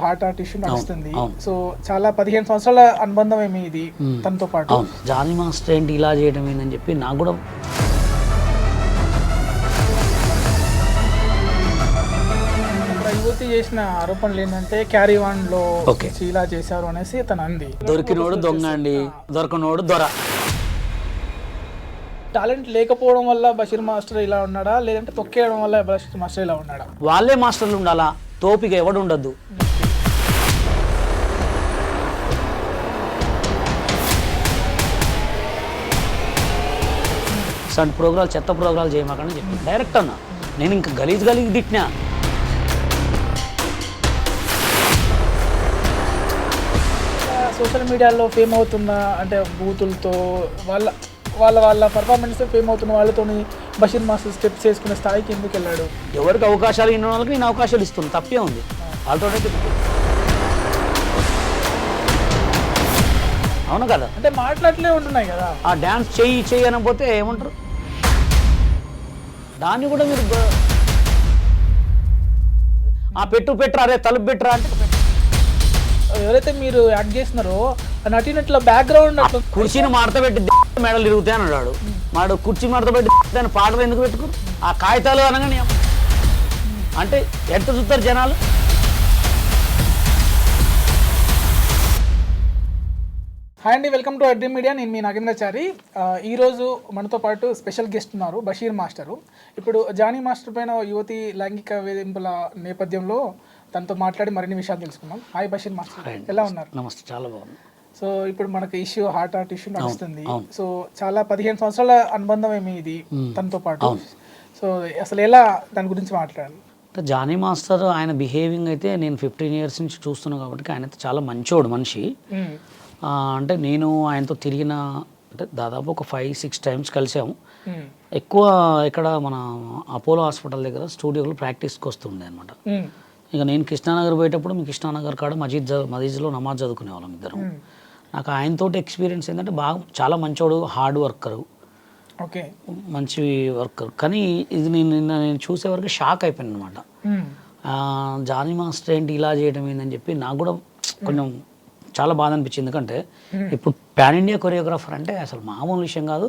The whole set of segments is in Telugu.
హార్ట్ ఆర్టిస్ట్ నడుస్తుంది. సో చాలా 15 సంవత్సరాల అనుబంధం ఏమి ఇది తనతో పాటు. జానీ మాస్టర్ ఏంటి ఇలా చేయడం ఏందని చెప్పి నాకు కూడా యువతి చేసిన ఆరోపణలు ఏంటంటే క్యారీ వన్ లో ఇలా చేశారు అనేసి తను అంది. దొరికినోడు దొంగ అండి, దొరకనోడు దొర. టాలెంట్ లేకపోవడం వల్ల బషీర్ మాస్టర్ ఇలా ఉన్నాడా, లేదంటే తొక్కేయడం వల్ల బషీర్ మాస్టర్ ఇలా ఉన్నాడా? వాళ్ళే మాస్టర్లు ఉండాలా, తోపిక ఎవడు ఉండద్దు. సంటి ప్రోగ్రాలు చెత్త ప్రోగ్రాలు చేయమాకని చెప్పి డైరెక్ట్ అన్నా. నేను ఇంకా గలీజ్ తిట్టినా. సోషల్ మీడియాలో ఫేమ్ అవుతున్న అంటే బూతులతో వాళ్ళ వాళ్ళ వాళ్ళ పర్ఫార్మెన్స్ ఫేమ్ అవుతున్న వాళ్ళతో బషీర్ మాస్టర్ స్టెప్స్ చేసుకునే స్థాయికి ఎందుకు వెళ్ళాడు? ఎవరికి అవకాశాలు ఇన్న వాళ్ళకి నేను అవకాశాలు ఇస్తున్నాను, తప్పే ఉంది. వాళ్ళతో అవును కదా, అంటే మాట్లాడలే ఉంటున్నాయి కదా. ఆ డ్యాన్స్ చెయ్యి అనకపోతే ఏమంటారు? దాన్ని కూడా మీరు ఆ పెట్టరా అరే తలుపు పెట్టరా అంటే ఎవరైతే మీరు యాక్ట్ చేస్తున్నారో నటినట్ల బ్యాక్గ్రౌండ్ కుర్చీని మడతపెట్టి మెడలు తిరుగుతాయి అని అన్నాడు. మాడు కుర్చీ మడతపెట్టి దాని పాటలు ఎందుకు పెట్టుకురు? ఆ కాగితాలు అనగానే అంటే ఎంత చూస్తారు జనాలు. హాయ్ అండి, వెల్కమ్ టు అడ్రీమ్ మీడియా. నేను మీ నాగేంద్రచారి. ఈరోజు మనతో పాటు స్పెషల్ గెస్ట్ ఉన్నారు, బషీర్ మాస్టరు. ఇప్పుడు జానీ మాస్టర్ పైన యువతి లైంగిక వేధింపుల నేపథ్యంలో తనతో మాట్లాడి మరిన్ని విషయాలు తెలుసుకున్నాం. హాయ్ బషీర్ మాస్టర్, ఎలా ఉన్నారు? నమస్తే, చాలా బాగుంది. సో ఇప్పుడు మనకు ఇష్యూ హార్ట్ ఇష్యూ నడుస్తుంది. సో చాలా 15 సంవత్సరాల అనుబంధం ఏమి ఇది తనతో పాటు. సో అసలు ఎలా దాని గురించి మాట్లాడాలి? జానీ మాస్టర్ ఆయన బిహేవింగ్ అయితే నేను 15 years నుంచి చూస్తున్నాను కాబట్టి ఆయన అయితే చాలా మంచోడు మనిషి. అంటే నేను ఆయనతో తిరిగిన అంటే దాదాపు ఒక 5-6 times కలిసాము. ఎక్కువ ఇక్కడ మన అపోలో హాస్పిటల్ దగ్గర స్టూడియోలో ప్రాక్టీస్కి వస్తుండే అనమాట. ఇక నేను కృష్ణానగర్ పోయేటప్పుడు మీ కృష్ణానగర్ కాడ మజీద్లో నమాజ్ చదువుకునే వాళ్ళం ఇద్దరం. నాకు ఆయనతో ఎక్స్పీరియన్స్ ఏంటంటే చాలా మంచోడు, హార్డ్ వర్కరు, ఓకే, మంచి వర్కర్. కానీ ఇది నేను చూసే వరకు షాక్ అయిపోయాను అనమాట. జానీ మాస్టర్ ఏంటి ఇలా చేయడం ఏందని చెప్పి నాకు కూడా కొంచెం చాలా బాధ అనిపించింది. ఎందుకంటే ఇప్పుడు పాన్ ఇండియా కొరియోగ్రాఫర్ అంటే అసలు మామూలు విషయం కాదు.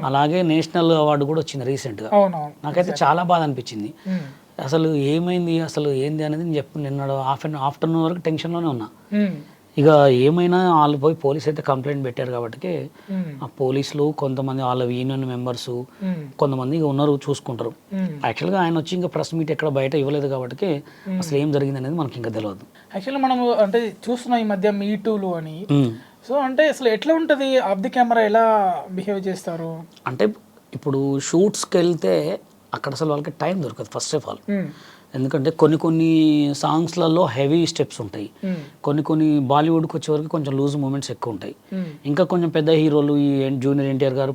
అలాగే నేషనల్ అవార్డు కూడా వచ్చింది రీసెంట్గా. నాకైతే చాలా బాధ అనిపించింది. అసలు ఏమైంది, అసలు ఏంది అనేది నేను చెప్పి నిన్న ఆఫ్టర్నూన్ వరకు టెన్షన్లోనే ఉన్నా. ఇక ఏమైనా వాళ్ళు పోయి పోలీస్ అయితే కంప్లైంట్ పెట్టారు కాబట్టి ఆ పోలీసులు కొంతమంది వాళ్ళ యూనియన్ మెంబర్స్ కొంతమంది ఉన్నారు చూసుకుంటారు. యాక్చువల్గా ఆయన వచ్చి ఇంకా ప్రెస్ మీట్ ఎక్కడ బయట ఇవ్వలేదు కాబట్టి అసలు ఏం జరిగింది అనేది మనకి ఇంకా తెలియదు. యాక్చువల్లీ మనం అంటే చూస్తున్నాం ఈ మధ్య మీటూలు అని. సో అంటే అసలు ఎట్లా ఉంటుంది, ఆఫ్ ది కెమెరా ఎలా బిహేవ్ చేస్తారు? అంటే ఇప్పుడు షూట్స్కి వెళ్తే అక్కడ అసలు వాళ్ళకి టైం దొరకదు ఫస్ట్ ఆఫ్ ఆల్. ఎందుకంటే కొన్ని సాంగ్స్లలో హెవీ స్టెప్స్ ఉంటాయి, కొన్ని బాలీవుడ్కి వచ్చేవరకు కొంచెం లూజ్ మూమెంట్స్ ఎక్కువ ఉంటాయి. ఇంకా కొంచెం పెద్ద హీరోలు ఈ జూనియర్ ఎన్టీఆర్ గారు,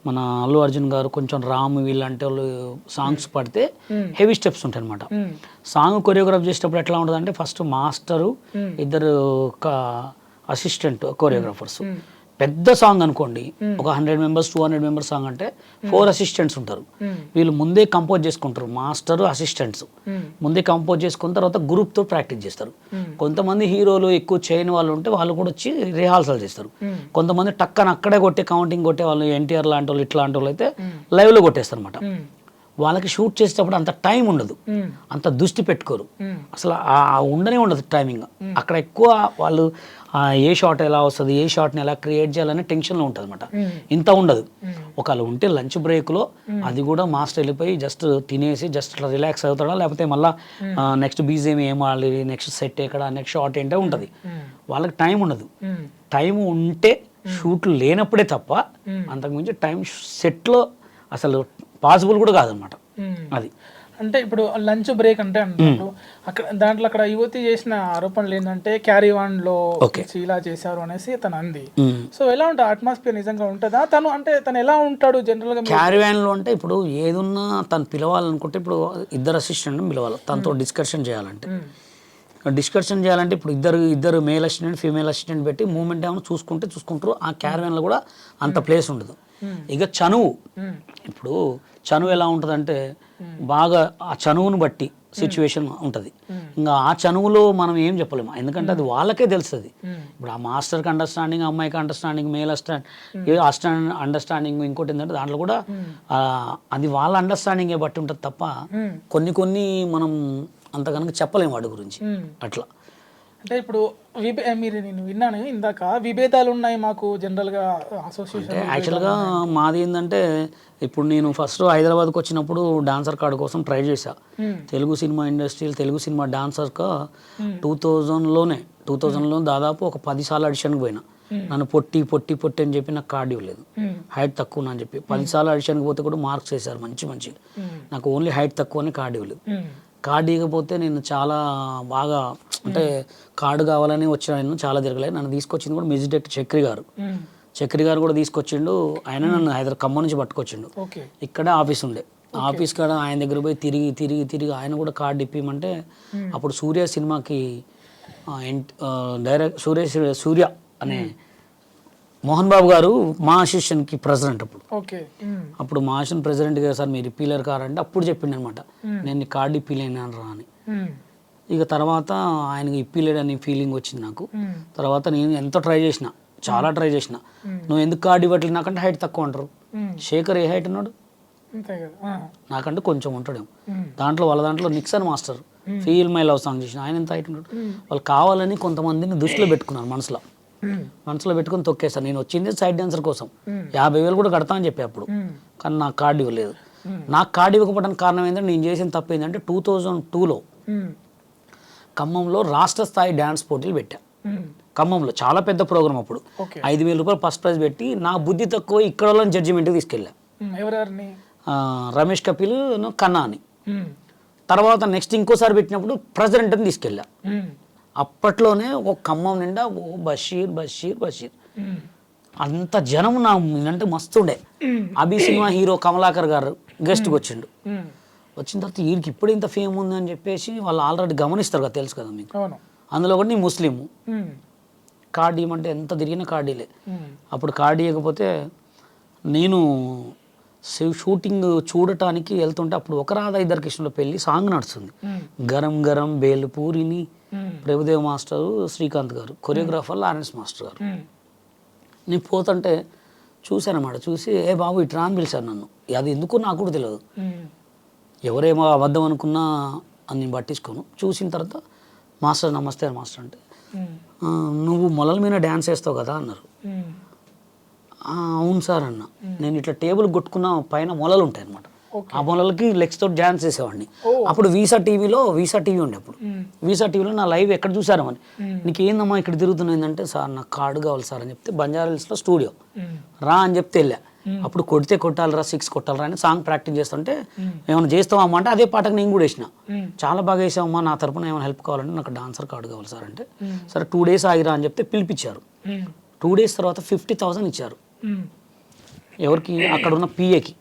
మన అల్లు అర్జున్ గారు, కొంచెం రామ్ వీళ్ళంటే వాళ్ళు సాంగ్స్ పడితే హెవీ స్టెప్స్ ఉంటాయి అనమాట. సాంగ్ కొరియోగ్రాఫ్ చేసేటప్పుడు ఎట్లా ఉంటుంది అంటే ఫస్ట్ మాస్టరు, ఇద్దరు అసిస్టెంట్ కొరియోగ్రాఫర్స్. పెద్ద సాంగ్ అనుకోండి, ఒక 100 members 200 members సాంగ్ అంటే 4 assistants ఉంటారు. వీళ్ళు ముందే కంపోజ్ చేసుకుంటారు, మాస్టర్ అసిస్టెంట్స్ ముందే కంపోజ్ చేసుకున్న తర్వాత గ్రూప్తో ప్రాక్టీస్ చేస్తారు. కొంతమంది హీరోలు ఎక్కువ చేయని వాళ్ళు ఉంటే వాళ్ళు కూడా వచ్చి రిహార్సల్ చేస్తారు. కొంతమంది టక్కన అక్కడే కౌంటింగ్ కొట్టే వాళ్ళు, ఎన్టీఆర్ లాంటి వాళ్ళు ఇట్లాంటి వాళ్ళు అయితే లైవ్లో కొట్టేస్తారు అనమాట. వాళ్ళకి షూట్ చేసేటప్పుడు అంత టైం ఉండదు, అంత దృష్టి పెట్టుకోరు, అసలు ఉండనే ఉండదు టైమింగ్. అక్కడ ఎక్కువ వాళ్ళు ఏ షాట్ ఎలా వస్తుంది, ఏ షాట్ని ఎలా క్రియేట్ చేయాలనే టెన్షన్లో ఉంటుంది అనమాట. ఇంత ఉండదు. ఒకవేళ ఉంటే లంచ్ బ్రేక్లో అది కూడా మాస్టర్ వెళ్ళిపోయి జస్ట్ తినేసి జస్ట్ అట్లా రిలాక్స్ అవుతాడా, లేకపోతే మళ్ళీ నెక్స్ట్ బీజిఎం ఏం ఆడాలి, నెక్స్ట్ సెట్ ఎక్కడ, నెక్స్ట్ షాట్ ఏంటో ఉంటుంది. వాళ్ళకి టైం ఉండదు. టైం ఉంటే షూట్లు లేనప్పుడే తప్ప అంతకుమించి టైం సెట్లో అసలు పాసిబుల్ కూడా కాదనమాట. అది అంటే ఇప్పుడు లంచ్ బ్రేక్ అంటే అంటారు అక్కడ యువతి చేసిన ఆరోపణలు ఏంటంటే క్యారీ వన్ లో ఇలా చేశారు అనేసి తను అంది. సో ఎలా ఉంటుంది అట్మాస్ఫియర్, నిజంగా ఉంటుందా? తను ఎలా ఉంటాడు జనరల్ గా క్యారీ వన్ లో? అంటే ఇప్పుడు ఏదున్నా తను పిలవాలనుకుంటే ఇప్పుడు ఇద్దరు అసిస్టెంట్ పిలవాలి, తనతో డిస్కషన్ చేయాలంటే ఇప్పుడు ఇద్దరు మేల్ అసిస్టెంట్ ఫీమేల్ అసిస్టెంట్ పెట్టి మూమెంట్ ఏమైనా చూసుకుంటారు. ఆ క్యారవాన్ లో కూడా అంత ప్లేస్ ఉండదు. ఇక చనువు ఎలా ఉంటుంది అంటే బాగా ఆ చనువును బట్టి సిచ్యువేషన్ ఉంటుంది. ఇంకా ఆ చనువులో మనం ఏం చెప్పలేము, ఎందుకంటే అది వాళ్ళకే తెలుస్తుంది. ఇప్పుడు ఆ మాస్టర్కి అండర్స్టాండింగ్, అమ్మాయికి అండర్స్టాండింగ్, మేల్ అండర్స్టాండింగ్, ఇంకోటి ఏంటంటే దాంట్లో కూడా అది వాళ్ళ అండర్స్టాండింగే బట్టి ఉంటుంది తప్ప కొన్ని మనం అంత కనుక చెప్పలేము వాడి గురించి అట్లా. అంటే ఇప్పుడు మీరు నేను విన్నాను ఇందాక, విభేదాలు ఉన్నాయి మాకు జనరల్గా అసోసియేషన్. యాక్చువల్గా మాది ఏంటంటే, ఇప్పుడు నేను ఫస్ట్ హైదరాబాద్కి వచ్చినప్పుడు డాన్సర్ కార్డు కోసం ట్రై చేశా. తెలుగు సినిమా ఇండస్ట్రీలో తెలుగు సినిమా డాన్సర్గా 2000లో దాదాపు ఒక 10 సార్లు ఆడిషన్కి పోయినా. నన్ను పొట్టి అని చెప్పి నాకు కార్డు ఇవ్వలేదు, హైట్ తక్కువ అని చెప్పి 10 సార్లు ఆడిషన్కి పోతే కూడా మార్క్స్ వేశారు మంచిగా. నాకు ఓన్లీ హైట్ తక్కువ అని కార్డు ఇవ్వలేదు. కార్డు ఇవ్వకపోతే నేను చాలా బాగా అంటే కార్డు కావాలని వచ్చిన ఆయన చాలా తిరగలేదు. నన్ను తీసుకొచ్చింది కూడా మ్యూజిక్ డైరెక్టర్ చక్రి గారు కూడా తీసుకొచ్చిండు. ఆయన నన్ను ఖమ్మం నుంచి పట్టుకొచ్చిండు. ఇక్కడ ఆఫీస్ ఉండే, ఆఫీస్ కాడ ఆయన దగ్గర పోయి తిరిగి ఆయన కూడా కార్డు ఇప్పిమంటే అప్పుడు సూర్య సినిమాకి సూర్య అనే మోహన్ బాబు గారు మా అసోసియేషన్కి ప్రెసిడెంట్. అప్పుడు మా అసోసియేషన్ ప్రెసిడెంట్ గారు, సార్ మీరు ఇప్పిలేరు కారంటే అప్పుడు చెప్పిండు అనమాట, నేను కార్డు ఇప్పిలేను రా అని. ఇక తర్వాత ఆయనకి ఇప్పిలేడని ఫీలింగ్ వచ్చింది నాకు. తర్వాత నేను ఎంతో చాలా ట్రై చేసిన, నువ్వు ఎందుకు కార్డు ఇవ్వట్లేదు నాకంటే హైట్ తక్కువ అంటారు. శేఖర్ ఏ హైట్ ఉన్నాడు, నాకంటే కొంచెం ఉంటాడేమో. దాంట్లో వాళ్ళ దాంట్లో Nixon master feel my love song చేసిన ఆయన ఎంత హైట్ ఉంటాడు. వాళ్ళు కావాలని కొంతమందిని దృష్టిలో పెట్టుకున్నారు, మనసులో పెట్టుకుని తొక్కేస్తాను. నేను వచ్చింది సైడ్ డాన్సర్ కోసం, 50,000 కూడా కడతా అని చెప్పి అప్పుడు, కానీ నాకు కార్డు ఇవ్వలేదు. నాకు కార్డు ఇవ్వకపోవడానికి కారణం ఏంటంటే, నేను చేసిన తప్పు ఏంటంటే 2002లో ఖమ్మంలో రాష్ట్ర స్థాయి డ్యాన్స్ పోటీలు పెట్టా. ఖమ్మంలో చాలా పెద్ద ప్రోగ్రామ్, అప్పుడు 5,000 రూపాయలు ఫస్ట్ ప్రైజ్ పెట్టి నా బుద్ధి తక్కువ ఇక్కడ వాళ్ళని జడ్జిమెంట్కి తీసుకెళ్ళా. రమేష్ కపిల్ కన్నా అని. తర్వాత నెక్స్ట్ ఇంకోసారి పెట్టినప్పుడు ప్రెసిడెంట్ అని తీసుకెళ్ళా. అప్పట్లోనే ఒక ఖమ్మం నిండా బషీర్ అంత జనం నా అంటే మస్తుండే. అభి సినిమా హీరో కమలాకర్ గారు గెస్ట్కి వచ్చిండు. వచ్చిన తర్వాత వీడికి ఇప్పుడు ఇంత ఫేమ్ ఉంది అని చెప్పేసి వాళ్ళు ఆల్రెడీ గమనిస్తారు కదా, తెలుసు కదా మీకు. అందులో కూడా నీ ముస్లిం కార్డు ఇవ్వమంటే ఎంత తిరిగినా కార్డీలే. అప్పుడు కార్డు ఇవ్వకపోతే నేను షూటింగ్ చూడటానికి వెళ్తుంటే అప్పుడు ఒక రాధా ఇద్దరు కృష్ణుల పెళ్లి సాంగ్ నడుస్తుంది. గరం గరం బేలుపూరిని ప్రభుదేవ్ మాస్టరు, శ్రీకాంత్ గారు, కొరియోగ్రాఫర్ లారెన్స్ మాస్టర్ గారు. నేను పోతుంటే చూశానమాట, చూసి ఏ బాబు ఇట్రా అని పిలిచాను నన్ను. అది ఎందుకు నాకు కూడా తెలియదు, ఎవరేమో అబద్ధం అనుకున్నా అని నేను పట్టించుకోను. చూసిన తర్వాత మాస్టర్ నమస్తే మాస్టర్ అంటే, నువ్వు మొలల మీద డ్యాన్స్ వేస్తావు కదా అన్నారు. అవును సార్ అన్న. నేను ఇట్లా టేబుల్ కొట్టుకున్న పైన మొలలు ఉంటాయి అనమాట, ఆ మొలలకి లెగ్స్ తోటి డ్యాన్స్ చేసేవాడిని. అప్పుడు వీసా టీవీ ఉండే, అప్పుడు వీసా టీవీలో నా లైవ్ ఎక్కడ చూసారు అని. నీకు ఏందమ్మా ఇక్కడ తిరుగుతున్నాయిందంటే, సార్ నాకు కార్డు కావాలి సార్ అని చెప్తే బంజారాహిల్స్లో స్టూడియో రా అని చెప్తే వెళ్ళా. అప్పుడు కొడితే కొట్టాలరా, 6 కొట్టాలరా అని సాంగ్ ప్రాక్టీస్ చేస్తుంటే, ఏమైనా చేస్తావమ్మా అంటే అదే పాటకు నేను కూడా వేసిన. చాలా బాగా వేసావమ్మా, నా తరపున ఏమైనా హెల్ప్ కావాలంటే నాకు డాన్సర్ కార్డు కావాలి సార్ అంటే, సరే 2 days ఆగిరా అని చెప్తే పిలిపించారు. 2 days తర్వాత 50,000 ఇచ్చారు ఎవరికి, అక్కడ ఉన్న పిఏకి.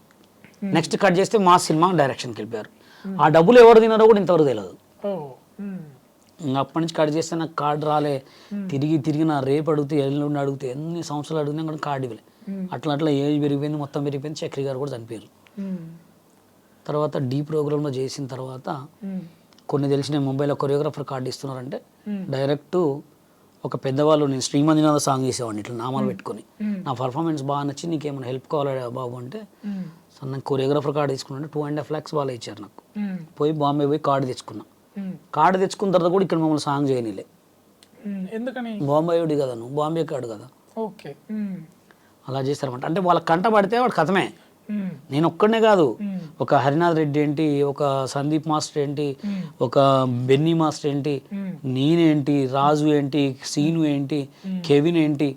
నెక్స్ట్ కట్ చేస్తే మా సినిమా డైరెక్షన్కి వెళ్ళిపోయారు. ఆ డబ్బులు ఎవరు తిన్నారో కూడా ఇంతవరకు తెలియదు. ఇంకా అప్పటి నుంచి కట్ చేస్తే నాకు కార్డు రాలే. తిరిగి నా రేపు అడిగితే ఎల్లుండి అడిగితే ఎన్ని సంవత్సరాలు అడిగినా కూడా కార్డు ఇవ్వలే. అట్లా ఏజ్ పెరిగిపోయింది, మొత్తం పెరిగిపోయింది. చక్రి గారు కూడా చనిపోయారు. తర్వాత డీ ప్రోగ్రాంలో చేసిన తర్వాత కొన్ని తెలిసిన ముంబైలో కొరియోగ్రాఫర్ కార్డు ఇస్తున్నారంటే డైరెక్ట్ ఒక పెద్దవాళ్ళు, నేను శ్రీమందినాథ సాంగ్ చేసేవాడిని ఇట్లా నామాలు పెట్టుకొని, నా పర్ఫార్మెన్స్ బాగా నచ్చి నీకేమైనా హెల్ప్ కావాలా బాబు అంటే, సో నాకు కొరియోగ్రాఫర్ కార్డు తీసుకున్నా. 2.5 lakhs వాళ్ళు ఇచ్చారు నాకు. పోయి బాంబే పోయి కార్డు తెచ్చుకున్నా. కార్డు తెచ్చుకున్న తర్వాత కూడా ఇక్కడ మమ్మల్ని సాంగ్ చేయనిలే. ఎందుకని? బాంబే కదా, నువ్వు బాంబే కార్డు కదా, అలా చేస్తారన్నమాట. అంటే వాళ్ళ కంట పడితే వాడు కథమే. నేను ఒక్కడనే కాదు, ఒక హరినాథ్ రెడ్డి ఏంటి, ఒక సందీప్ మాస్టర్ ఏంటి, ఒక బెన్నీ మాస్టర్ ఏంటి, నేనేంటి, రాజు ఏంటి, సీను ఏంటి, కెవిన్ ఏంటి,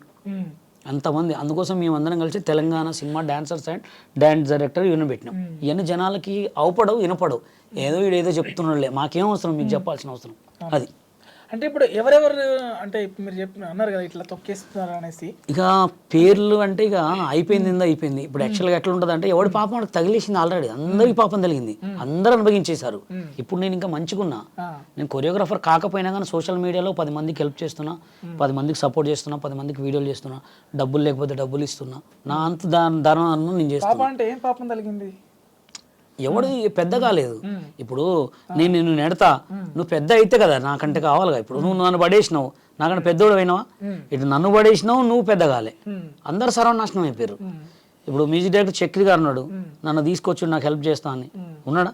అంతమంది. అందుకోసం మేమందరం కలిసి Telangana cinema dancers and dance director union పెట్టినాం. ఇవన్నీ జనాలకి అవపడవు, వినపడవు. ఏదో చెప్తున్నాడులే, మాకేం అవసరం, మీకు చెప్పాల్సిన అవసరం అది. అంటే ఇప్పుడు ఎవరెవరు అంటే మీరు అన్నారు కదా ఇట్లా తొక్కేస్తున్నారు అనేసి, ఇక పేర్లు అంటే ఇక అయిపోయింది. ఇప్పుడు యాక్చువల్గా ఎట్లా ఉంటుంది అంటే, ఎవడి పాపం వాడికి తగిలేసింది ఆల్రెడీ, అందరికి పాపం తగిలింది, అందరూ అనుభవించేశారు. ఇప్పుడు నేను ఇంకా మంచిగున్నా, నేను కొరియోగ్రాఫర్ కాకపోయినా కానీ సోషల్ మీడియాలో 10 మందికి హెల్ప్ చేస్తున్నా, 10 మందికి సపోర్ట్ చేస్తున్నా, 10 మందికి వీడియోలు చేస్తున్నా, డబ్బులు లేకపోతే డబ్బులు ఇస్తున్నా, నా అంత దారుణాలను నేను చేస్తున్నా. అంటే ఏం పాపం తగిలింది? ఎవడు పెద్ద కాలేదు. ఇప్పుడు నేను నిన్ను నెడతా, నువ్వు పెద్ద అయితే కదా నాకంటే కావాలిగా. ఇప్పుడు నువ్వు నన్ను పడేసినావు, నాకంటే పెద్దోడు అయినావా? ఇటు నన్ను పడేసినావు, నువ్వు పెద్ద కాలే, అందరు సర్వనాశనం అయిపోయారు. ఇప్పుడు మ్యూజిక్ డైరెక్టర్ చక్రి గారు ఉన్నాడు, నన్ను తీసుకొచ్చి నాకు హెల్ప్ చేస్తా అని ఉన్నాడా?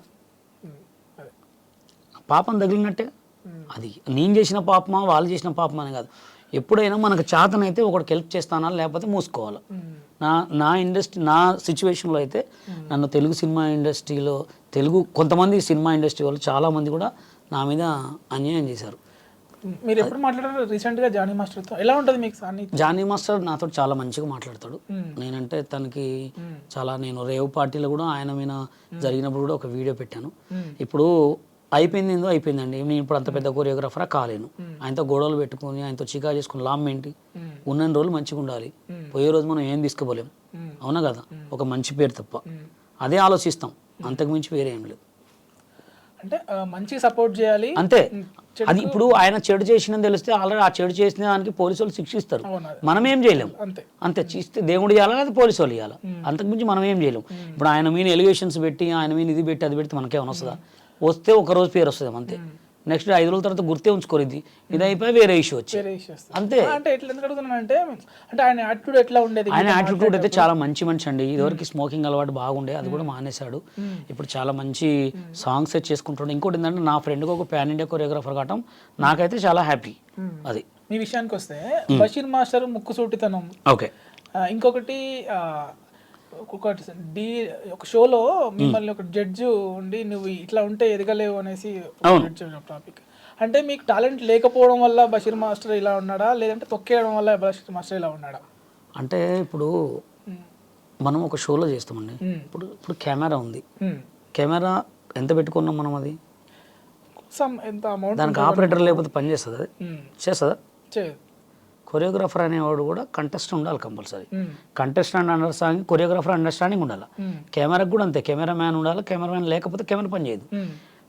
పాపం తగిలినట్టే. అది నేను చేసిన పాపమా వాళ్ళు చేసిన పాపమా అని కాదు. ఎప్పుడైనా మనకు చేతనైతే ఒకటికి హెల్ప్ చేస్తానా, లేకపోతే మూసుకోవాలి. నా ఇండస్ట్రీ, నా సిచ్యువేషన్లో అయితే నన్ను తెలుగు సినిమా ఇండస్ట్రీలో కొంతమంది సినిమా ఇండస్ట్రీ వాళ్ళు చాలామంది కూడా నా మీద అన్యాయం చేశారు. మీరు ఎప్పుడు మాట్లాడారు రీసెంట్గా జానీ మాస్టర్తో? ఎలా ఉంటుంది మీకు? జానీ మాస్టర్ నాతో చాలా మంచిగా మాట్లాడతాడు. నేనంటే తనకి చాలా, నేను రేవ్ పార్టీలో కూడా ఆయన మీద జరిగినప్పుడు కూడా ఒక వీడియో పెట్టాను. ఇప్పుడు అయిపోయింది ఏందో అయిపోయిందండి. నేను ఇప్పుడు అంత పెద్ద కొరియోగ్రాఫరా కాలేను. ఆయనతో గొడవలు పెట్టుకుని ఆయనతో చికా చేసుకుని లాభం ఏంటి? ఉన్న రోజులు మంచిగా ఉండాలి, పోయే రోజు మనం ఏం తీసుకోలేం, అవునా కదా? ఒక మంచి పేరు తప్ప అదే ఆలోచిస్తాం, అంతకుమించి వేరే ఏం లేదు. అంటే మంచి సపోర్ట్ చేయాలి అంతే. అది ఇప్పుడు ఆయన చెడు చేసినని తెలిస్తే ఆల్రెడీ ఆ చెడు చేసిన దానికి పోలీసు వాళ్ళు శిక్షిస్తారు, మనం ఏం చేయలేం. అంతే, చేస్తే దేవుడు ఇవ్వాలా లేదా పోలీసు వాళ్ళు ఇవ్వాలా, అంతకుమించి మనం ఏం చేయలేం. ఇప్పుడు ఆయన మీద ఎలిగేషన్స్ పెట్టి ఆయన మీద ఇది పెట్టి అది పెడితే మనకేమైనా వస్తుందా? వస్తే ఒక రోజు పేరు వస్తుంది అంతే. నెక్స్ట్ 5 రోజుల తర్వాత గుర్తే ఉంచుకోరు, ఇది అయిపోయి వేరే ఇష్యూ వచ్చి అంతే. అంటే ఆయన యాటిట్యూడ్ ఎట్లా ఉండేది? ఆయన యాటిట్యూడ్ అయితే చాలా మంచి మనిషి అండి. ఇదివరకు స్మోకింగ్ అలవాటు బాగుండే, అది కూడా మానేశాడు. ఇప్పుడు చాలా మంచి సాంగ్స్ చేసుకుంటాడు. ఇంకోటి ఏంటంటే నా ఫ్రెండ్కి ఒక పాన్ ఇండియా కొరియోగ్రాఫర్ కావటం నాకైతే చాలా హ్యాపీ. అది మీ విషయానికి వస్తే బషీర్ మాస్టర్ ముక్కుసూటితనం. ఓకే. ఇంకొకటి ఒక షోలో మిమ్మల్ని ఒక జడ్జి ఉండి నువ్వు ఇట్లా ఉంటే ఎదగలేవు అనేసి టాపిక్. అంటే మీకు టాలెంట్ లేకపోవడం వల్ల బషీర్ మాస్టర్ ఇలా ఉన్నాడా, లేదంటే తొక్కేయడం వల్ల బషీర్ మాస్టర్ ఇలా ఉన్నాడా? అంటే ఇప్పుడు మనం ఒక షోలో చేస్తామండి. ఇప్పుడు కెమెరా ఉంది, కెమెరా ఎంత పెట్టుకున్నాం మనం? అది ఎంత అమౌంట్? దానికి ఆపరేటర్ లేకపోతే పని చేస్తుంది? అది చేస్తుందా? కొరియోగ్రాఫర్ అనేవాడు కూడా కంటెస్టెంట్ ఉండాలి compulsory. Contestant understanding, choreographer understanding ఉండాలి. కెమెరాకి కూడా అంతే, కెమెరా మ్యాన్ ఉండాలి. కెమెరా మ్యాన్ లేకపోతే కెమెరా పని చేయదు.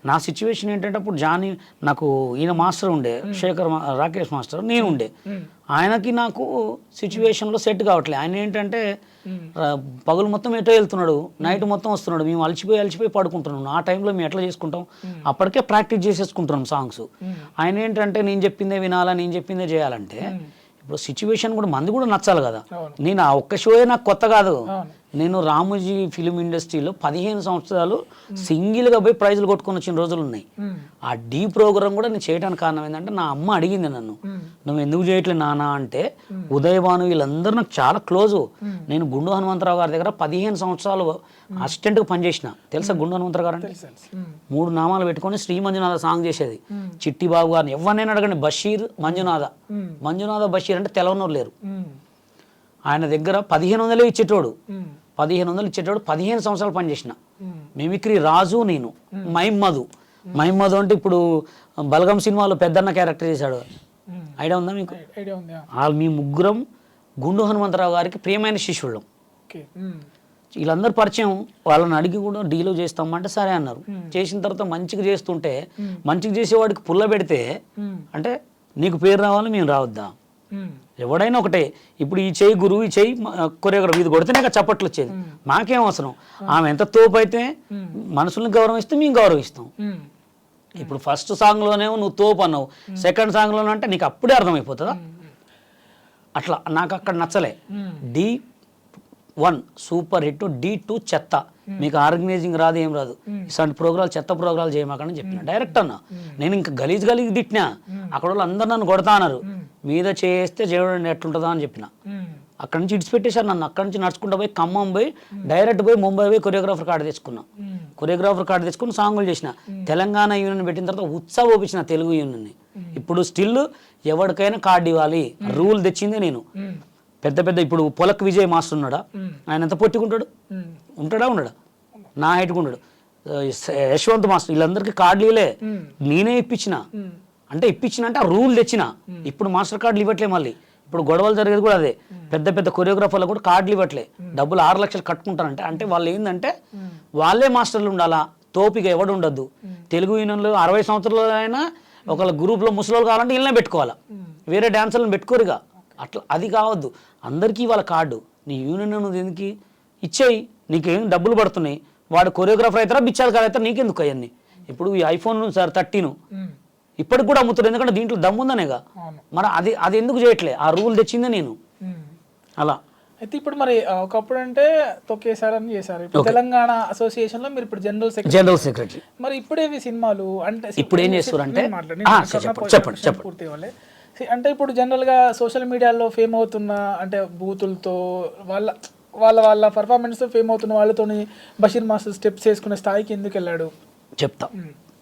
నా సిచ్యువేషన్ ఏంటంటే అప్పుడు జానీ, నాకు ఈయన మాస్టర్ ఉండే రాకేష్ మాస్టర్, నేను ఉండే. ఆయనకి నాకు సిచ్యువేషన్లో సెట్ కావట్లేదు. ఆయన ఏంటంటే పగులు మొత్తం ఎటో వెళ్తున్నాడు, నైట్ మొత్తం వస్తున్నాడు, మేము అలసిపోయి పడుకుంటున్నాం. ఆ టైంలో మేము ఎట్లా చేసుకుంటాం? అప్పటికే ప్రాక్టీస్ చేసేసుకుంటున్నాం సాంగ్స్. ఆయన ఏంటంటే నేను చెప్పిందే వినాలా, నేను చెప్పిందే చేయాలంటే ఇప్పుడు సిచ్యువేషన్ కూడా మంది కూడా నచ్చాలి కదా. నేను ఆ ఒక్క షోయే నాకు కొత్త కాదు. నేను రామోజీ ఫిలిం ఇండస్ట్రీలో 15 సంవత్సరాలు సింగిల్గా పోయి ప్రైజులు కొట్టుకొని వచ్చిన రోజులు ఉన్నాయి. ఆ డీ ప్రోగ్రామ్ కూడా నేను చేయడానికి కారణం ఏంటంటే నా అమ్మ అడిగింది నన్ను, నువ్వు ఎందుకు చేయట్లేదు నాన్న అంటే, ఉదయభాను వీళ్ళందరూ నాకు చాలా క్లోజు. నేను గుండు హనుమంతరావు గారి దగ్గర 15 సంవత్సరాలు అసిస్టెంట్గా పనిచేసిన. తెలుసా గుండు హనుమంతరావు గారు అంటే? 3 నామాలు పెట్టుకొని శ్రీ మంజునాథ సాంగ్ చేసేది. చిట్టి బాబు గారిని ఎవరినైనా అడగండి, బషీర్ మంజునాథ బషీర్ అంటే తెలవనోరు లేరు. ఆయన దగ్గర 1500 ఇచ్చేటోడు, 15 సంవత్సరాలు పనిచేసిన. మిమిక్రీ రాజు, నేను మహిమ్మధు అంటే ఇప్పుడు బలగం సినిమాలో పెద్దన్న క్యారెక్టర్ చేశాడు, ఐడియా ఉందా మీకు? వాళ్ళు మీ ముగ్గురం గుండు హనుమంతరావు గారికి ప్రియమైన శిష్యుళ్ళం. వీళ్ళందరూ పరిచయం. వాళ్ళని అడిగి కూడా డీలో చేస్తామంటే సరే అన్నారు. చేసిన తర్వాత మంచిగా చేస్తుంటే, మంచిగా చేసేవాడికి పుల్ల పెడితే అంటే నీకు పేరు రావాలి, మేము రావద్దా? ఎవడైనా ఒకటే. ఇప్పుడు ఈ చెయ్యి గురువు, ఈ చెయ్యి కొరియోగ్రాఫర్, ఇది కొడితేనే చప్పట్లు వచ్చేది. మాకేం అవసరం? ఆమె ఎంత తోపు అయితే మనుషుల్ని గౌరవిస్తే మేము గౌరవిస్తాం. ఇప్పుడు ఫస్ట్ సాంగ్లోనేమో నువ్వు తోపు అన్నావు, సెకండ్ సాంగ్లోనే అంటే నీకు అప్పుడే అర్థమైపోతుందా? అట్లా నాకు అక్కడ నచ్చలే. D1 సూపర్ హిట్, D2 చెత్త, మీకు ఆర్గనైజింగ్ రాదు, ఏం రాదు, ఇలాంటి ప్రోగ్రాలు చెత్త ప్రోగ్రాలు చేయమాకని చెప్పిన డైరెక్ట్ అన్నా. నేను ఇంకా గలీజ్ తిట్టినా. అక్కడ వాళ్ళు అందరు నన్ను కొడతా అన్నారు, మీద చేస్తే చేయడం ఎట్లుంటుందా అని చెప్పిన. అక్కడ నుంచి ఇడిచిపెట్టేశారు నన్ను. అక్కడ నుంచి నడుచుకుంటూ పోయి ఖమ్మం పోయి డైరెక్ట్ పోయి ముంబై పోయి కొరియోగ్రాఫర్ కార్డు తెచ్చుకుని సాంగులు చేసిన. తెలంగాణ యూనియన్ పెట్టిన తర్వాత ఉత్సాహం ఓపించిన తెలుగు యూనియన్ని. ఇప్పుడు స్టిల్ ఎవరికైనా కార్డు ఇవ్వాలి, రూల్ తెచ్చిందే నేను. పెద్ద ఇప్పుడు పొలక్ విజయ్ మాస్టర్ ఉన్నాడా? ఆయన ఎంత పొట్టుకుంటాడు? ఉండడా? నా హైట్గా ఉంటాడు. యశ్వంత్ మాస్టర్, వీళ్ళందరికీ కార్డులే నేనే ఇప్పించిన. అంటే ఆ రూల్ తెచ్చిన. ఇప్పుడు మాస్టర్ కార్డులు ఇవ్వట్లే. మళ్ళీ ఇప్పుడు గొడవలు జరిగేది కూడా అదే. పెద్ద కొరియోగ్రాఫర్లు కూడా కార్డులు ఇవ్వట్లే, డబ్బులు 6 లక్షలు కట్టుకుంటారంటే. అంటే వాళ్ళు ఏంటంటే వాళ్ళే మాస్టర్లు ఉండాలా, తోపిగా ఎవడు ఉండద్దు. తెలుగు యూనియన్లో 60 సంవత్సరాలు అయినా ఒకళ్ళ గ్రూప్లో ముసలోళ్ళు కావాలంటే వీళ్ళనే పెట్టుకోవాలా, వేరే డాన్సర్లను పెట్టుకోరుగా. అట్లా అది కావద్దు. అందరికీ వాళ్ళ కార్డు. నీ యూనియన్ దేనికి ఇచ్చేయి, నీకేం డబ్బులు పడుతున్నాయి, వాడు కొరియోగ్రాఫర్ అవుతారా బిచ్చాలు కాదు అవుతారా నీకెందుకు అవన్నీ ఇప్పుడు ఈ ఐఫోన్ సార్ 13 ఇప్పటికి కూడా అమ్ముతారు ఎందుకంటే దీంట్లో దమ్ముందనేగా మరి అది ఎందుకు చేయట్లే ఆ రూల్ తెచ్చిందే నేను అలా అయితే ఇప్పుడు మరి ఒకప్పుడు అంటే తొక్కేసారని చేశారు ఇప్పుడు తెలంగాణ అసోసియేషన్ లో మీరు ఇప్పుడు జనరల్ సెక్రటరీ మరి ఇప్పుడేవి సినిమాలు అంటే ఇప్పుడు ఏం చేస్తారు అంటే చెప్పండి పూర్తి ఇవ్వాలి అంటే ఇప్పుడు జనరల్ గా సోషల్ మీడియాలో ఫేమ్ అవుతున్న అంటే బూతులతో వాళ్ళ పర్ఫార్మెన్స్ తో ఫేమ్ అవుతున్న వాళ్ళతోని బషీర్ మాస్టర్ స్టెప్స్ వేసుకునే స్థాయికి ఎందుకు వెళ్ళాడు చెప్తా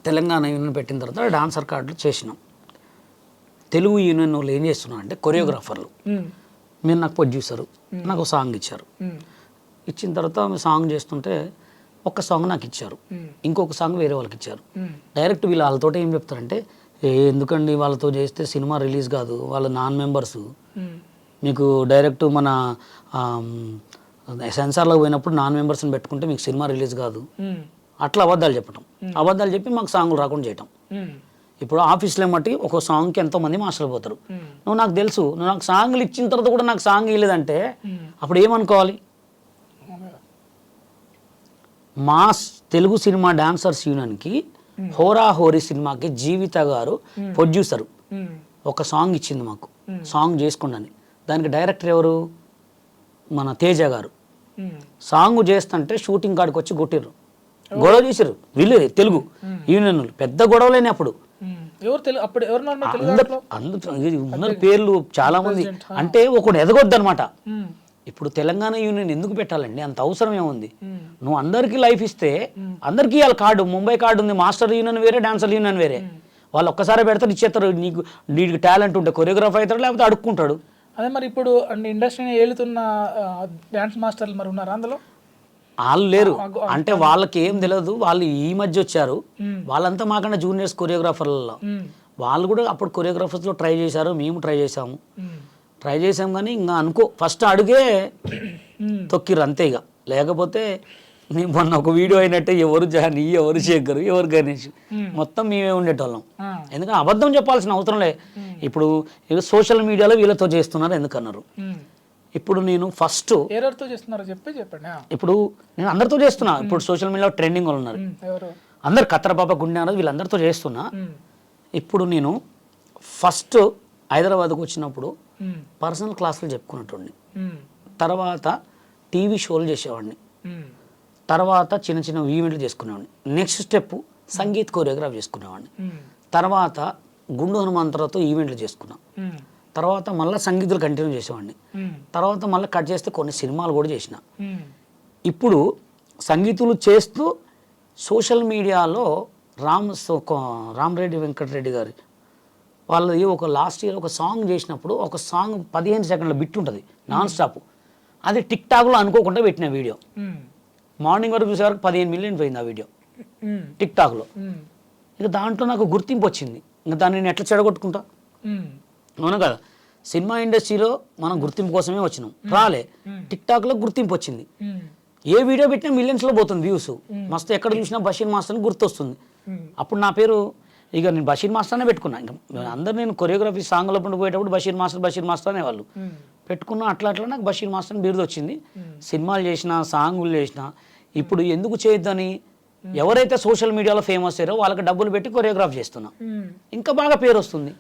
తెలంగాణ యూనియన్ పెట్టిన తర్వాత డాన్సర్ కార్డులు చేసినాం తెలుగు యూనియన్ వాళ్ళు ఏం చేస్తున్నారు అంటే కొరియోగ్రాఫర్లు మీరు నాకు ప్రొడ్యూసరు నాకు సాంగ్ ఇచ్చారు ఇచ్చిన తర్వాత సాంగ్ చేస్తుంటే ఒక్క సాంగ్ నాకు ఇచ్చారు ఇంకొక సాంగ్ వేరే వాళ్ళకి ఇచ్చారు డైరెక్ట్ వాళ్ళతో ఏం చెప్తారంటే ఎందుకండి వాళ్ళతో చేస్తే సినిమా రిలీజ్ కాదు వాళ్ళ నాన్ మెంబర్స్ మీకు డైరెక్ట్ మన సెన్సార్లో పోయినప్పుడు నాన్ మెంబర్స్ని పెట్టుకుంటే మీకు సినిమా రిలీజ్ కాదు అట్లా అబద్ధాలు చెప్పటం అబద్ధాలు చెప్పి మాకు సాంగులు రాకుండా చేయటం ఇప్పుడు ఆఫీస్లో మట్టి ఒక సాంగ్కి ఎంతోమంది మాస్టర్లు పోతారు నువ్వు నాకు తెలుసు నువ్వు నాకు సాంగ్లు ఇచ్చిన తర్వాత కూడా నాకు సాంగ్ ఇవ్వలేదంటే అప్పుడు ఏమనుకోవాలి మాస్ తెలుగు సినిమా డాన్సర్స్ యూనియన్కి హోరా హోరీ సినిమాకి జీవిత గారు ప్రొడ్యూసరు ఒక సాంగ్ ఇచ్చింది మాకు సాంగ్ చేసుకోండి దానికి డైరెక్టర్ ఎవరు మన తేజ గారు సాంగ్ చేస్తుంటే షూటింగ్ కాడికి వచ్చి కొట్టిర్రు గొడవ చేశారు వీళ్ళు తెలుగు యూనియన్ పెద్ద గొడవలేని అప్పుడు అందరు పేర్లు చాలా మంది అంటే ఒకడు ఎదగొద్దు అనమాట ఇప్పుడు తెలంగాణ యూనియన్ ఎందుకు పెట్టాలండి అంత అవసరం ఏముంది నువ్వు అందరికీ లైఫ్ ఇస్తే అందరికీ ఇవ్వాలి కార్డు ముంబై కార్డు ఉంది మాస్టర్ యూనియన్ వేరే డాన్సర్ యూనియన్ వేరే వాళ్ళు ఒక్కసారి పెడతారు ఇచ్చేస్తారు నీకు టాలెంట్ ఉంటే కొరియోగ్రాఫర్ అవుతాడు లేకపోతే అడుక్కుంటాడు అదే మరి ఇప్పుడు ఇండస్ట్రీని ఏలుతున్న డాన్స్ మాస్టర్లు మరి ఉన్నారా అందులో వాళ్ళు లేరు అంటే వాళ్ళకి ఏం తెలియదు వాళ్ళు ఈ మధ్య వచ్చారు వాళ్ళంతా మాకన్నా జూనియర్స్ కొరియోగ్రాఫర్లలో వాళ్ళు కూడా అప్పుడు కొరియోగ్రాఫర్స్లో ట్రై చేశారు మేము ట్రై చేసాం కానీ ఇంకా అనుకో ఫస్ట్ అడుగే తొక్కిరు అంతే ఇక లేకపోతే నేను మొన్న ఒక వీడియో అయినట్టే ఎవరు జాని ఎవరు శేఖర్ ఎవరు గణేష్ మొత్తం మేమే ఉండేటోళ్ళం ఎందుకంటే అబద్ధం చెప్పాల్సిన అవసరం లే ఇప్పుడు సోషల్ మీడియాలో వీళ్ళతో చేస్తున్నారు ఎందుకన్నారు ఇప్పుడు నేను ఫస్ట్ ఎవరితో చేస్తున్నారో చెప్పండి ఇప్పుడు నేను అందరితో చేస్తున్నా ఇప్పుడు సోషల్ మీడియాలో ట్రెండింగ్ వాళ్ళు ఉన్నారు అందరు కత్తరబాబా గుండె అన్నది వీళ్ళందరితో చేస్తున్నా ఇప్పుడు నేను ఫస్ట్ హైదరాబాద్కు వచ్చినప్పుడు పర్సనల్ క్లాసులు చెప్పుకున్నట్టుండి తర్వాత టీవీ షోలు చేసేవాడిని తర్వాత చిన్న చిన్న ఈవెంట్లు చేసుకునేవాడిని నెక్స్ట్ స్టెప్ సంగీత్ కొరియోగ్రాఫ్ చేసుకునేవాడిని తర్వాత గుండు హనుమంతరావుతో ఈవెంట్లు చేసుకున్నా తర్వాత మళ్ళీ సంగీతులు కంటిన్యూ చేసేవాడిని తర్వాత మళ్ళీ కట్ చేస్తే కొన్ని సినిమాలు కూడా చేసిన ఇప్పుడు సంగీతులు చేస్తూ సోషల్ మీడియాలో రామరెడ్డి వెంకటరెడ్డి గారి వాళ్ళది ఒక లాస్ట్ ఇయర్ ఒక సాంగ్ చేసినప్పుడు ఒక సాంగ్ 15 సెకండ్ల బిట్ ఉంటుంది నాన్ స్టాప్ అది టిక్ టాక్లో అనుకోకుండా పెట్టిన వీడియో మార్నింగ్ వరకు చూసేవరకు 15 మిలియన్ పోయింది ఆ వీడియో టిక్ టాక్లో ఇక దాంట్లో నాకు గుర్తింపు వచ్చింది ఇంకా దాన్ని నేను ఎట్లా చెడగొట్టుకుంటా అవును కదా సినిమా ఇండస్ట్రీలో మనం గుర్తింపు కోసమే వచ్చినాం రాలే టిక్ టాక్లో గుర్తింపు వచ్చింది ఏ వీడియో పెట్టినా మిలియన్స్లో పోతుంది వ్యూస్ మస్తు ఎక్కడ చూసినా బషీర్ మాస్టర్ గుర్తొస్తుంది అప్పుడు నా పేరు ఇక నేను బషీర్ మాస్టర్నే పెట్టుకున్నా ఇంకా అందరు నేను కొరియోగ్రఫీ సాంగ్లో పోయేటప్పుడు బషీర్ మాస్టర్ అనేవాళ్ళు పెట్టుకున్నా అట్లా నాకు బషీర్ మాస్టర్ అని బిరుదు వచ్చింది సినిమాలు చేసిన సాంగులు చేసిన ఇప్పుడు ఎందుకు చేయొద్దని ఎవరైతే సోషల్ మీడియాలో ఫేమస్ అయ్యారో వాళ్ళకి డబ్బులు పెట్టి కొరియోగ్రాఫ్ చేస్తున్నా ఇంకా బాగా పేరు వస్తుంది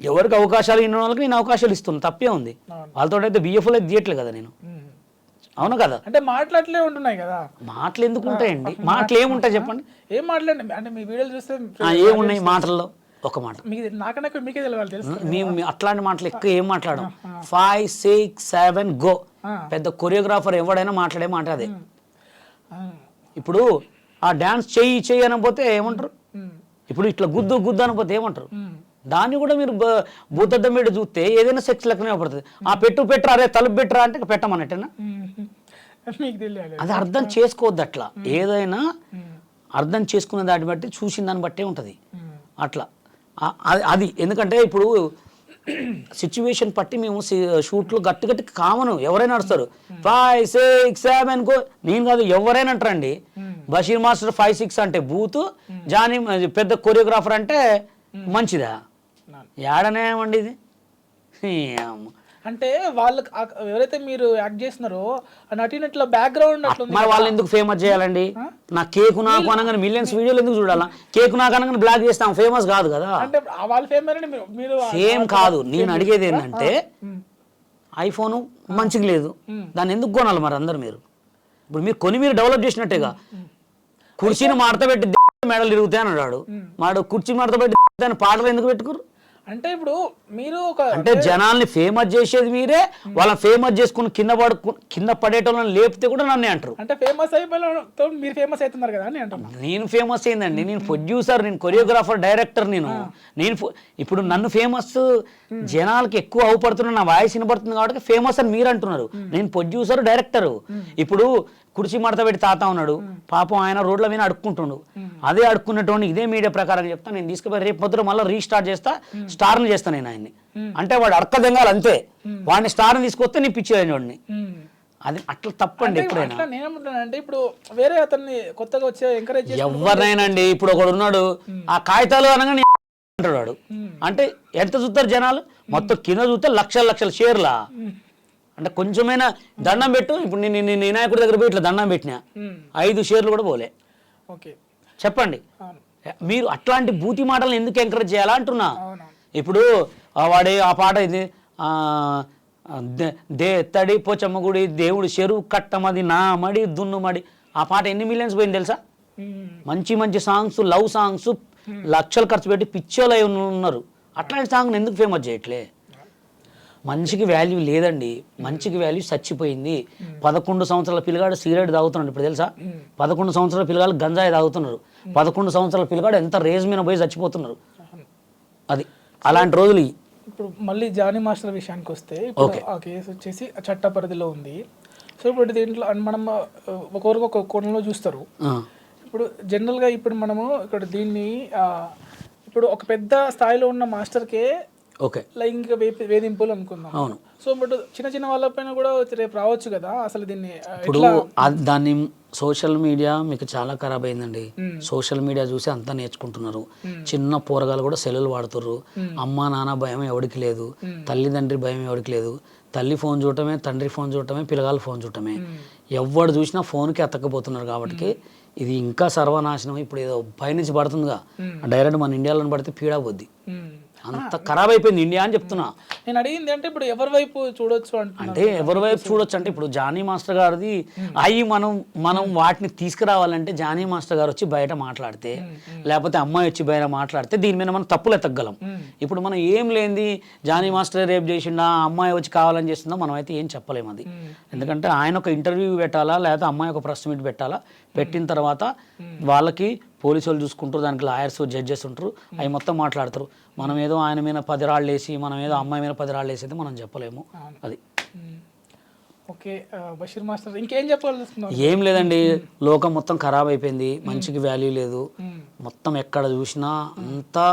ఎవరికి అవకాశాలు ఇన్న వాళ్ళకి నేను అవకాశాలు ఇస్తున్నా తప్పే ఉంది వాళ్ళతో అయితే బిఎఫ్లో తీయట్లేదు కదా నేను అవును కదా అంటే మాట్లాడలే ఉంటున్నాయి కదా మాటలు ఎందుకు ఉంటాయండి మాటలు ఏముంటాయి చెప్పండి ఏం మాట్లాడండి అంటే మీ వీడియోలు చూస్తే ఏమున్నాయి మాటల్లో ఒక మాట నాకన్నా మీకే తెలియాలి తెలుసు మేము అట్లాంటి మాటలు ఎక్కువ ఏం మాట్లాడడం 5, 6, 7 గో పెద్ద కొరియోగ్రాఫర్ ఎవడైనా మాట్లాడే మాట అదే ఇప్పుడు ఆ డాన్స్ చెయ్యి అనకపోతే ఏమంటారు ఇప్పుడు ఇట్లా గుద్దు అనకపోతే ఏమంటారు దాన్ని కూడా మీరు భూతద్దం మీద చూస్తే ఏదైనా సెక్స్ లెక్కనే పడుతుంది ఆ పెట్టరా అరే తలుపు పెట్టరా అంటే పెట్టమన్నట్టేనా అది అర్థం చేసుకోవద్దు అట్లా ఏదైనా అర్థం చేసుకునే దాన్ని బట్టి చూసిన దాన్ని బట్టే ఉంటుంది అట్లా అది ఎందుకంటే ఇప్పుడు సిచ్యువేషన్ పట్టి మేము షూట్లు గట్టి కామను ఎవరైనా నడుస్తారు 5, 6, 7 గో నేను కాదు ఎవరైనా అంటారండి బషీర్ మాస్టర్ 5, 6 అంటే బూత్ జానీ పెద్ద కొరియోగ్రాఫర్ అంటే మంచిదా ఏడనేమండి ఇది అంటే వాళ్ళకి ఎవరైతే మీరు యాక్ట్ చేస్తున్నారో ఆ నటినట్ల బ్యాక్గ్రౌండ్ అట్లా ఉంది మరి వాళ్ళు ఎందుకు ఫేమస్ చేయాలండి? నా కేకు నాకు అనగానే మిలియన్స్ వీడియోలు ఎందుకు చూడాలా? కేకు నాకు అనగానే బ్లాక్ చేస్తాం, ఫేమస్ కాదు కదా. అంటే వాళ్ళు ఫేమస్ అని మీరు సేమ్ కాదు. నేను అడిగేది ఏంటంటే ఐఫోన్ మంచిగా లేదు, దాన్ని ఎందుకు కొనాలి మరి అందరు? మీరు ఇప్పుడు మీరు కొని మీరు డెవలప్ చేసినట్టేగా. కుర్చీని మడతపెట్టి మెడలు తిరుగుతాయి అని అన్నాడు. మాడు కుర్చీ మడతపెట్టి పాటలు ఎందుకు పెట్టుకోరు? అంటే ఇప్పుడు మీరు ఒక అంటే జనాల్ని ఫేమస్ చేసేది మీరే, వాళ్ళని ఫేమస్ చేసుకుని కింద పడేటోళ్ళని లేపితే కూడా నన్నే అంటారు. అంటే ఫేమస్ అయిపోయిన మీరు ఫేమస్ అవుతున్నారు కదా అని అంటున్నా. నేను ఫేమస్ అయిందండి, నేను ప్రొడ్యూసర్, నేను కొరియోగ్రాఫర్, డైరెక్టర్. నేను ఇప్పుడు నన్ను ఫేమస్ జనాలకి ఎక్కువ అవుపడుతున్నా, నా వాయిస్ వినపడుతుంది కాబట్టి ఫేమస్ అని మీరు అంటున్నారు. నేను ప్రొడ్యూసర్, డైరెక్టర్. ఇప్పుడు కుర్చీ మడత పెట్టి తాత ఉన్నాడు పాపం, ఆయన రోడ్ల మీద అడుక్కుంటుండు. అదే అడుక్కున్నటువంటి ఇదే మీడియా ప్రకారం చెప్తా, నేను తీసుకుపోయి రేపు పొద్దున మళ్ళీ రీస్టార్ట్ చేస్తా, స్టార్ని చేస్తాను నేను ఆయన్ని. అంటే వాడు అడక్క దెంగాలి అంతే, వాడిని స్టార్ని తీసుకొస్తే నీ పిచ్చి వాడిని. అది అట్లా తప్పండి ఎప్పుడైనా. నేనేమంటానంటే ఇప్పుడు వేరే అతన్ని కొత్తగా వచ్చే ఎంకరేజ్ ఎవరినైనా అండి, ఇప్పుడు ఒకడు ఉన్నాడు ఆ కాగితాలు అనగానే అంటాడు వాడు. అంటే ఎంత చూస్తారు జనాలు? మొత్తం కింద చూస్తే లక్షల లక్షల షేర్లా. అంటే కొంచెమైనా దండం పెట్టు. ఇప్పుడు నేను వినాయకుడి దగ్గర పోయి ఇట్లా దండం పెట్టినా 5 షేర్లు కూడా పోలే. ఓకే చెప్పండి, మీరు అట్లాంటి బూతి మాటలను ఎందుకు ఎంకరేజ్ చేయాలా అంటున్నా. ఇప్పుడు వాడే ఆ పాట ఇది తడి పోచమ్మ గుడి దేవుడు చెరువు కట్టమది నా మడి దున్నుమడి, ఆ పాట ఎన్ని మిలియన్స్ పోయింది తెలుసా? మంచి మంచి సాంగ్స్, లవ్ సాంగ్స్ లక్షలు ఖర్చు పెట్టి పిచ్చోలు ఉన్నారు. అట్లాంటి సాంగ్ని ఎందుకు ఫేమస్ చేయట్లే? మంచికి వాల్యూ లేదండి, మంచికి వాల్యూ చచ్చిపోయింది. 11 సంవత్సరాల పిల్లగాడు సిగరెట్ తాగుతున్నాడు ఇప్పుడు తెలుసా? 11 సంవత్సరాల పిల్లగాడు గంజాయి తాగుతున్నారు. 11 సంవత్సరాల పిల్లగాడు ఎంత రేజ్ మీద పోయి చచ్చిపోతున్నారు. అది అలాంటి రోజులు. ఇప్పుడు మళ్ళీ జానీ మాస్టర్ విషయానికి వస్తే, ఇప్పుడు ఆ కేసు వచ్చేసి చట్ట పరిధిలో ఉంది. సో ఇప్పుడు దీంట్లో మనం ఒకరికి ఒక కోణంలో చూస్తారు. ఇప్పుడు జనరల్గా ఇప్పుడు మనము ఇక్కడ దీన్ని ఇప్పుడు ఒక పెద్ద స్థాయిలో ఉన్న మాస్టర్కే ఓకే లైంగిక వేధింపులు అనుకుందాం. అవును. సో బట్ చిన్న చిన్న వాళ్ళపైన కూడా రేపు రావచ్చు కదా. అసలు దీన్ని ఇప్పుడు దాన్ని సోషల్ మీడియా మీకు చాలా ఖరాబ్ అయిందండి. సోషల్ మీడియా చూసి అంతా నేర్చుకుంటున్నారు. చిన్న పోరగాలు కూడా సెల్లులు వాడుతున్నారు. అమ్మ నాన్న భయం ఎవరికి లేదు, తల్లిదండ్రి భయం ఎవరికి లేదు. తల్లి ఫోన్ చూడటమే, తండ్రి ఫోన్ చూడటమే, పిల్లగాళ్ళు ఫోన్ చూడటమే. ఎవడు చూసినా ఫోన్కి అతకపోతున్నారు. కాబట్టి ఇది ఇంకా సర్వనాశనం. ఇప్పుడు ఏదో పైనుంచి పడుతుందిగా, డైరెక్ట్ మన ఇండియాలో పడితే పీడా పోద్ది. అంత ఖరాబ్ అయిపోయింది ఇండియా అని చెప్తున్నా. నేను అడిగింది అంటే ఇప్పుడు ఎవరి వైపు చూడొచ్చు అంటే ఎవరి వైపు చూడొచ్చు అంటే ఇప్పుడు జానీ మాస్టర్ గారిది అయ్యి మనం వాటిని తీసుకురావాలంటే జానీ మాస్టర్ గారు వచ్చి బయట మాట్లాడితే, లేకపోతే అమ్మాయి వచ్చి బయట మాట్లాడితే దీని మీద మనం తప్పులు ఎత్తగలం. ఇప్పుడు మనం ఏం లేనిది జానీ మాస్టర్ రేపు చేసిండా, అమ్మాయి వచ్చి కావాలని చేస్తుందా, మనం అయితే ఏం చెప్పలేము. అది ఎందుకంటే ఆయన ఒక ఇంటర్వ్యూ పెట్టాలా, లేకపోతే అమ్మాయి ఒక ప్రెస్ మీట్ పెట్టాలా, పెట్టిన తర్వాత వాళ్ళకి పోలీసు వాళ్ళు చూసుకుంటారు, దానికి లాయర్స్, జడ్జెస్ ఉంటారు, అవి మొత్తం మాట్లాడతారు. మనం ఏదో ఆయన మీద 10 రాళ్ళు వేసి, మనం ఏదో అమ్మాయి మీద 10 రాళ్ళు వేసి అయితే మనం చెప్పలేము. అది ఓకే. బషీర్ మాస్టర్ ఇంకేం చెప్పాలి? ఏం లేదండి, లోకం మొత్తం ఖరాబ్ అయిపోయింది, మంచికి వాల్యూ లేదు. మొత్తం ఎక్కడ చూసినా అంతా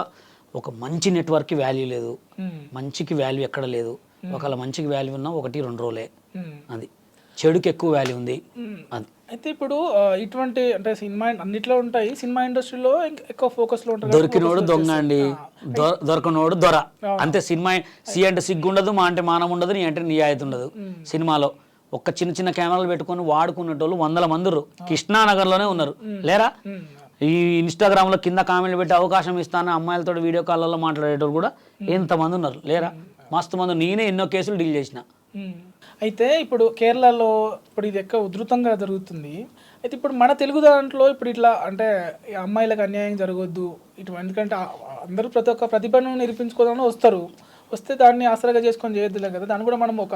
ఒక మంచి నెట్వర్క్కి వాల్యూ లేదు, మంచికి వాల్యూ ఎక్కడ లేదు. ఒకవేళ మంచికి వాల్యూ ఉన్నా 1-2 రోజులే. అది చెడుకి ఎక్కువ వాల్యూ ఉంది. అది అయితే ఇప్పుడు ఇటువంటి అంటే సినిమా అన్నిట్లో ఉంటాయి, సినిమా ఇండస్ట్రీలో ఎక్కువ ఫోకస్లో ఉంటారు. దొరికినోడు దొంగ అండి, దొరకనోడు దొర అంతే. సినిమా సి అంటే సిగ్గు ఉండదు, మా అంటే మానం ఉండదు, నీ అంటే నియాయత ఉండదు. సినిమాలో ఒక్క చిన్న చిన్న కెమెరాలు పెట్టుకొని వాడుకునేటోళ్ళు 100 మంది ఉన్నారు. కృష్ణానగర్లోనే ఉన్నారు లేరా? ఈ ఇన్స్టాగ్రామ్లో కింద కామెంట్లు పెట్టి అవకాశం ఇస్తాను అమ్మాయిలతో వీడియో కాల్లో మాట్లాడేటోళ్ళు కూడా ఎంతమంది ఉన్నారు లేరా? మస్తు మంది. నేనే ఎన్నో కేసులు డీల్ చేసిన. అయితే ఇప్పుడు కేరళలో ఇప్పుడు ఇది ఎక్కువ ఉధృతంగా జరుగుతుంది. అయితే ఇప్పుడు మన తెలుగు దాంట్లో ఇప్పుడు ఇట్లా అంటే అమ్మాయిలకు అన్యాయం జరగొద్దు ఇటు, ఎందుకంటే అందరూ ప్రతి ఒక్క ప్రతిభను నిరూపించుకోవడానికి వస్తే దాన్ని ఆసరాగా చేసుకొని చేయొద్దులే కదా. దాన్ని కూడా మనం ఒక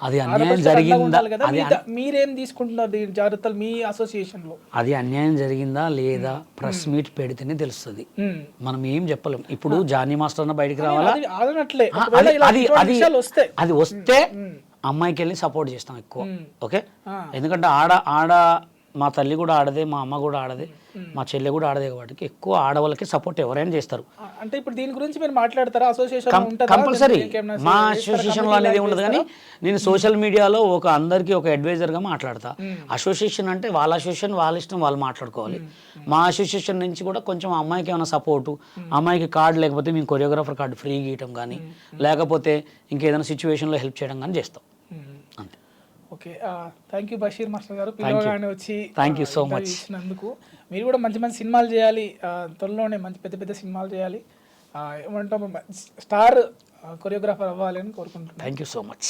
అది అన్యాయం జరిగిందా కదా. మీరేం తీసుకుంటున్నారు దీని జాగ్రత్తలు మీ అసోసియేషన్లో? అది అన్యాయం జరిగిందా లేదా ప్రెస్ మీట్ పెడితేనే తెలుస్తుంది. మనం ఏం చెప్పలేం. ఇప్పుడు జానీ మాస్టర్ అన్న బయటికి రావాలా, అది వస్తే అమ్మాయికి వెళ్ళి సపోర్ట్ చేస్తాం ఎక్కువ. ఓకే, ఎందుకంటే ఆడ మా తల్లి కూడా ఆడదే, మా అమ్మ కూడా ఆడదే, మా చెల్లె కూడా ఆడదే కాబట్టి ఎక్కువ ఆడవాళ్ళకి సపోర్ట్ ఎవరైనా చేస్తారు. అంటే ఇప్పుడు దీని గురించి మీరు మాట్లాడతారా? అసోసియేషన్ కంపల్సరీ మా అసోసియేషన్లో అనేది ఉండదు, కానీ నేను సోషల్ మీడియాలో అందరికీ ఒక అడ్వైజర్గా మాట్లాడతా. అసోసియేషన్ అంటే వాళ్ళ అసోసియేషన్, వాళ్ళ ఇష్టం, వాళ్ళు మాట్లాడుకోవాలి. మా అసోసియేషన్ నుంచి కూడా కొంచెం అమ్మాయికి ఏమైనా సపోర్టు, అమ్మాయికి కార్డు లేకపోతే మేము కొరియోగ్రాఫర్ కార్డు ఫ్రీ గీయటం కానీ, లేకపోతే ఇంకేదైనా సిచ్యువేషన్లో హెల్ప్ చేయడం కానీ చేస్తాం అంతే. Okay, thank you Basheer master గారు, పిల్లగానే వచ్చి థ్యాంక్ యూ సో మచ్ ఇచ్చినందుకు. మీరు కూడా మంచి మంచి సినిమాలు చేయాలి, త్వరలోనే మంచి పెద్ద పెద్ద సినిమాలు చేయాలి, ఏమంటాం స్టార్ కొరియోగ్రాఫర్ అవ్వాలి అని కోరుకుంటున్నాను. Thank you so much.